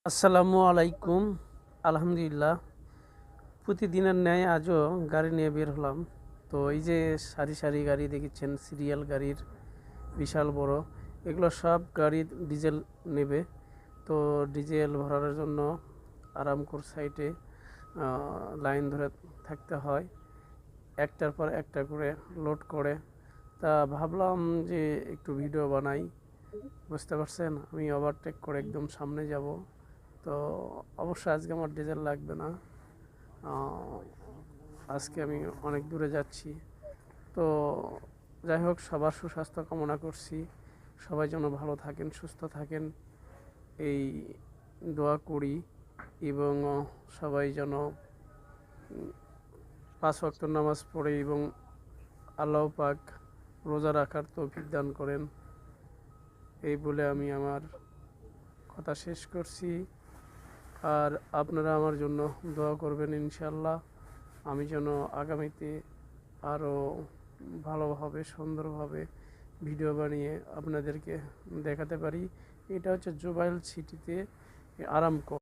আসসালামু আলাইকুম। আলহামদুলিল্লাহ, প্রতিদিনের ন্যায় আজও গাড়ি নিয়ে বের হলাম। তো এই যে সারি সারি গাড়ি দেখেছেন, সিরিয়াল গাড়ির বিশাল বড়, এগুলো সব গাড়ি ডিজেল নেবে। তো ডিজেল ভরার জন্য আরামকোর সাইটে লাইন ধরে থাকতে হয়, একটার পর একটা করে লোড করে। তা ভাবলাম যে একটু ভিডিও বানাই। বুঝতে পারছেন, আমি ওভারটেক করে একদম সামনে যাব। তো অবশ্যই আজকে আমার ডিজেল লাগবে না। আজকে আমি অনেক দূরে যাচ্ছি। তো যাই হোক, সবার সুস্বাস্থ্য কামনা করছি। সবাই যেন ভালো থাকেন, সুস্থ থাকেন, এই দোয়া করি। এবং সবাই যেন 5 ওয়াক্ত নামাজ পড়ে এবং আল্লাহ পাক রোজা রাখার তৌফিক দান করেন। এই বলে আমি আমার কথা শেষ করছি। আর আপনারা আমার জন্য দোয়া করবেন ইনশাল্লাহ, আমি যেন আগামীতে আরও ভালোভাবে সুন্দরভাবে ভিডিও বানিয়ে আপনাদেরকে দেখাতে পারি। এটা হচ্ছে জুবাইল সিটিতে আরামকো।